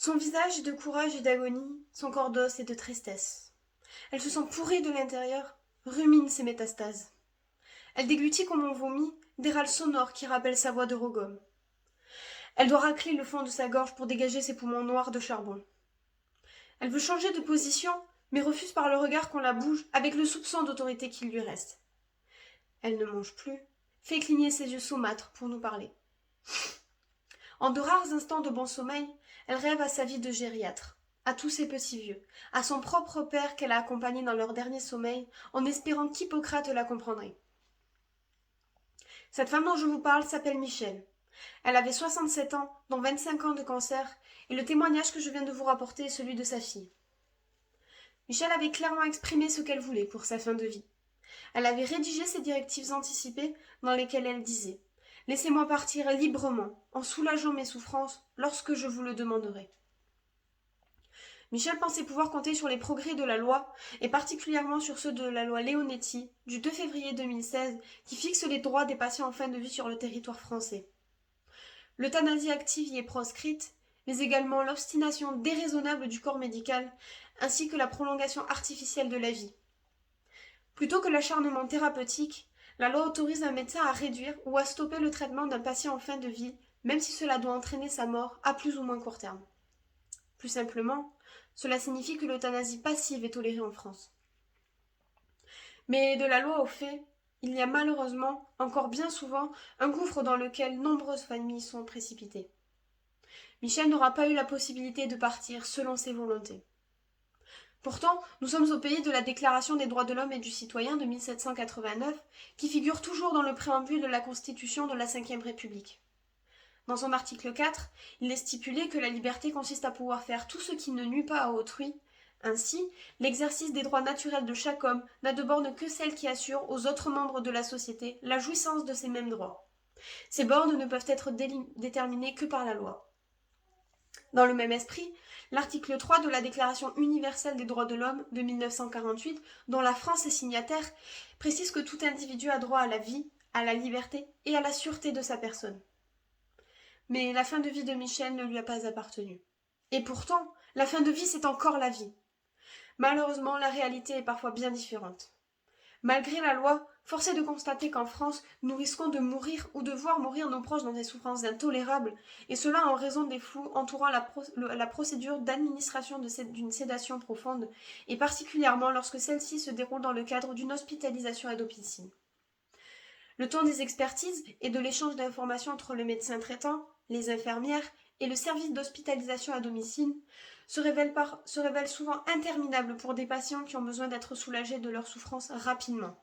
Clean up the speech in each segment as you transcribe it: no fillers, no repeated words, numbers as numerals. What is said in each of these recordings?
Son visage est de courage et d'agonie, son corps d'os est de tristesse. Elle se sent pourrie de l'intérieur, rumine ses métastases. Elle déglutit comme on vomit des râles sonores qui rappellent sa voix de rogome. Elle doit racler le fond de sa gorge pour dégager ses poumons noirs de charbon. Elle veut changer de position, mais refuse par le regard qu'on la bouge avec le soupçon d'autorité qui lui reste. Elle ne mange plus, fait cligner ses yeux saumâtres pour nous parler. En de rares instants de bon sommeil, elle rêve à sa vie de gériatre, à tous ses petits vieux, à son propre père qu'elle a accompagné dans leur dernier sommeil, en espérant qu'Hippocrate la comprendrait. Cette femme dont je vous parle s'appelle Michel. Elle avait 67 ans, dont 25 ans de cancer, et le témoignage que je viens de vous rapporter est celui de sa fille. Michel avait clairement exprimé ce qu'elle voulait pour sa fin de vie. Elle avait rédigé ses directives anticipées dans lesquelles elle disait « Laissez-moi partir librement, en soulageant mes souffrances, lorsque je vous le demanderai. » Michel pensait pouvoir compter sur les progrès de la loi, et particulièrement sur ceux de la loi Leonetti, du 2 février 2016, qui fixe les droits des patients en fin de vie sur le territoire français. L'euthanasie active y est proscrite, mais également l'obstination déraisonnable du corps médical, ainsi que la prolongation artificielle de la vie. Plutôt que l'acharnement thérapeutique, la loi autorise un médecin à réduire ou à stopper le traitement d'un patient en fin de vie, même si cela doit entraîner sa mort à plus ou moins court terme. Plus simplement, cela signifie que l'euthanasie passive est tolérée en France. Mais de la loi aux faits, il y a malheureusement, encore bien souvent, un gouffre dans lequel nombreuses familles sont précipitées. Michel n'aura pas eu la possibilité de partir selon ses volontés. Pourtant, nous sommes au pays de la Déclaration des droits de l'homme et du citoyen de 1789, qui figure toujours dans le préambule de la Constitution de la Ve République. Dans son article 4, il est stipulé que la liberté consiste à pouvoir faire tout ce qui ne nuit pas à autrui. Ainsi, l'exercice des droits naturels de chaque homme n'a de borne que celle qui assure aux autres membres de la société la jouissance de ces mêmes droits. Ces bornes ne peuvent être déterminées que par la loi. Dans le même esprit, l'article 3 de la Déclaration universelle des droits de l'homme de 1948, dont la France est signataire, précise que tout individu a droit à la vie, à la liberté et à la sûreté de sa personne. Mais la fin de vie de Michel ne lui a pas appartenu. Et pourtant, la fin de vie, c'est encore la vie. Malheureusement, la réalité est parfois bien différente. Malgré la loi, force est de constater qu'en France, nous risquons de mourir ou de voir mourir nos proches dans des souffrances intolérables, et cela en raison des flous entourant la procédure d'administration d'une sédation profonde, et particulièrement lorsque celle-ci se déroule dans le cadre d'une hospitalisation à domicile. Le temps des expertises et de l'échange d'informations entre le médecin traitant, les infirmières et le service d'hospitalisation à domicile se révèle souvent interminable pour des patients qui ont besoin d'être soulagés de leur souffrance rapidement.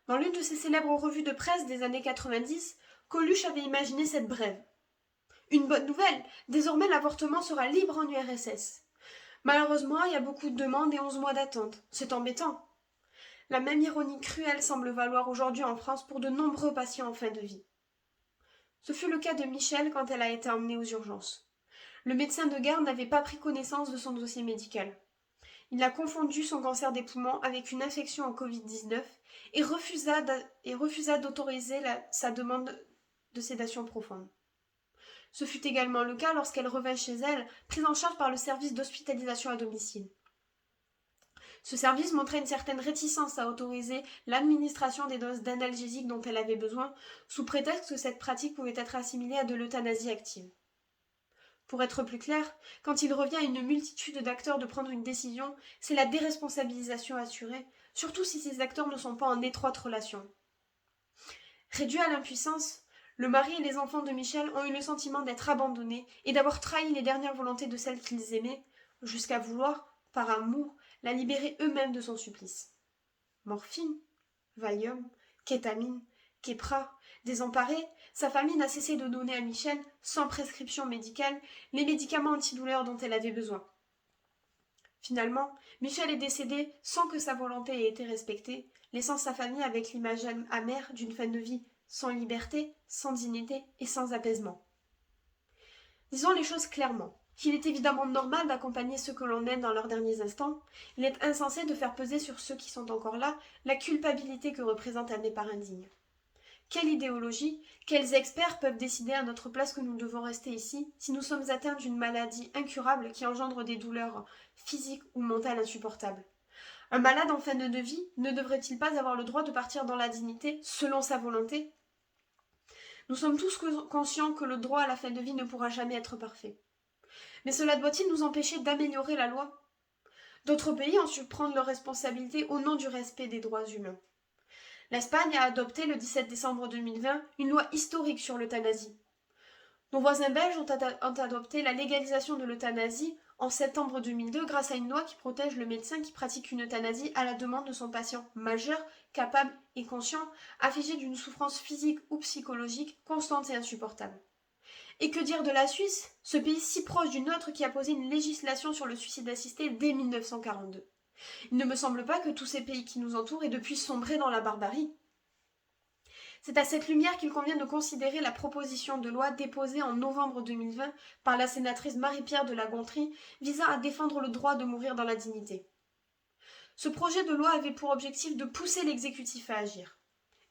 Dans l'une de ses célèbres revues de presse des années 90, Coluche avait imaginé cette brève. Une bonne nouvelle, désormais l'avortement sera libre en URSS. Malheureusement, il y a beaucoup de demandes et 11 mois d'attente. C'est embêtant. La même ironie cruelle semble valoir aujourd'hui en France pour de nombreux patients en fin de vie. Ce fut le cas de Michel quand elle a été emmenée aux urgences. Le médecin de garde n'avait pas pris connaissance de son dossier médical. Il a confondu son cancer des poumons avec une infection au Covid-19 et refusa d'autoriser sa demande de sédation profonde. Ce fut également le cas lorsqu'elle revint chez elle, prise en charge par le service d'hospitalisation à domicile. Ce service montrait une certaine réticence à autoriser l'administration des doses d'analgésiques dont elle avait besoin, sous prétexte que cette pratique pouvait être assimilée à de l'euthanasie active. Pour être plus clair, quand il revient à une multitude d'acteurs de prendre une décision, c'est la déresponsabilisation assurée, surtout si ces acteurs ne sont pas en étroite relation. Réduits à l'impuissance, le mari et les enfants de Michel ont eu le sentiment d'être abandonnés et d'avoir trahi les dernières volontés de celle qu'ils aimaient, jusqu'à vouloir, par amour, la libérer eux-mêmes de son supplice. Morphine, Valium, kétamine, Keppra, désemparée, sa famille n'a cessé de donner à Michel, sans prescription médicale, les médicaments antidouleurs dont elle avait besoin. Finalement, Michel est décédé sans que sa volonté ait été respectée, laissant sa famille avec l'image amère d'une fin de vie sans liberté, sans dignité et sans apaisement. Disons les choses clairement. Qu'il est évidemment normal d'accompagner ceux que l'on aime dans leurs derniers instants, il est insensé de faire peser sur ceux qui sont encore là la culpabilité que représente un départ indigne. Quelle idéologie, quels experts peuvent décider à notre place que nous devons rester ici si nous sommes atteints d'une maladie incurable qui engendre des douleurs physiques ou mentales insupportables? Un malade en fin de vie ne devrait-il pas avoir le droit de partir dans la dignité selon sa volonté? Nous sommes tous conscients que le droit à la fin de vie ne pourra jamais être parfait. Mais cela doit-il nous empêcher d'améliorer la loi? D'autres pays ont su prendre leurs responsabilités au nom du respect des droits humains. L'Espagne a adopté le 17 décembre 2020 une loi historique sur l'euthanasie. Nos voisins belges ont adopté la légalisation de l'euthanasie en septembre 2002 grâce à une loi qui protège le médecin qui pratique une euthanasie à la demande de son patient majeur, capable et conscient, affligé d'une souffrance physique ou psychologique constante et insupportable. Et que dire de la Suisse, ce pays si proche du nôtre qui a posé une législation sur le suicide assisté dès 1942? Il ne me semble pas que tous ces pays qui nous entourent aient depuis sombré dans la barbarie. C'est à cette lumière qu'il convient de considérer la proposition de loi déposée en novembre 2020 par la sénatrice Marie-Pierre de la Gontrie visant à défendre le droit de mourir dans la dignité. Ce projet de loi avait pour objectif de pousser l'exécutif à agir.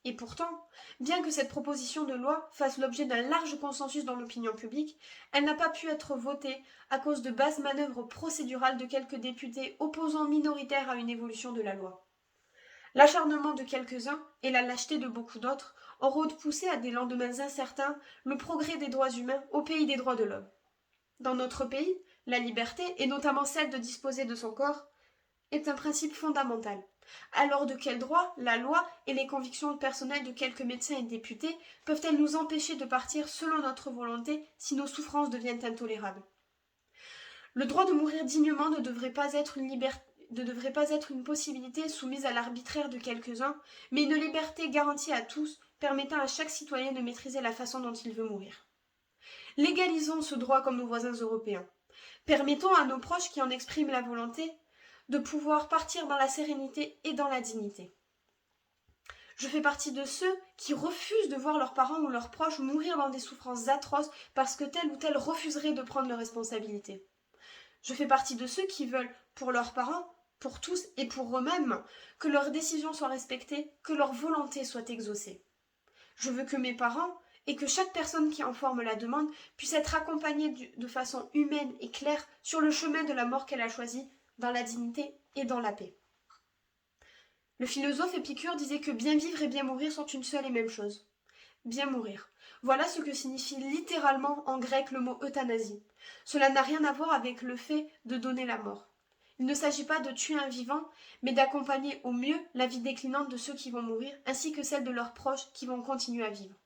Et pourtant, bien que cette proposition de loi fasse l'objet d'un large consensus dans l'opinion publique, elle n'a pas pu être votée à cause de basses manœuvres procédurales de quelques députés opposants minoritaires à une évolution de la loi. L'acharnement de quelques-uns et la lâcheté de beaucoup d'autres auront poussé à des lendemains incertains le progrès des droits humains au pays des droits de l'homme. Dans notre pays, la liberté, et notamment celle de disposer de son corps, est un principe fondamental. Alors de quel droit la loi et les convictions personnelles de quelques médecins et députés peuvent-elles nous empêcher de partir selon notre volonté si nos souffrances deviennent intolérables? Le droit de mourir dignement ne devrait pas être une possibilité soumise à l'arbitraire de quelques-uns, mais une liberté garantie à tous, permettant à chaque citoyen de maîtriser la façon dont il veut mourir. Légalisons ce droit comme nos voisins européens. Permettons à nos proches qui en expriment la volonté de pouvoir partir dans la sérénité et dans la dignité. Je fais partie de ceux qui refusent de voir leurs parents ou leurs proches mourir dans des souffrances atroces parce que tel ou tel refuserait de prendre leurs responsabilités. Je fais partie de ceux qui veulent, pour leurs parents, pour tous et pour eux-mêmes, que leurs décisions soient respectées, que leur volonté soit exaucée. Je veux que mes parents, et que chaque personne qui en forme la demande, puisse être accompagnée de façon humaine et claire sur le chemin de la mort qu'elle a choisi, dans la dignité et dans la paix. Le philosophe Épicure disait que bien vivre et bien mourir sont une seule et même chose. Bien mourir. Voilà ce que signifie littéralement en grec le mot euthanasie. Cela n'a rien à voir avec le fait de donner la mort. Il ne s'agit pas de tuer un vivant, mais d'accompagner au mieux la vie déclinante de ceux qui vont mourir, ainsi que celle de leurs proches qui vont continuer à vivre.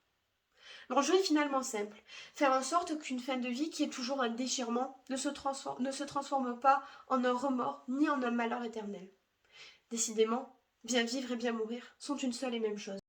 L'enjeu est finalement simple, faire en sorte qu'une fin de vie qui est toujours un déchirement ne se transforme pas en un remords ni en un malheur éternel. Décidément, bien vivre et bien mourir sont une seule et même chose.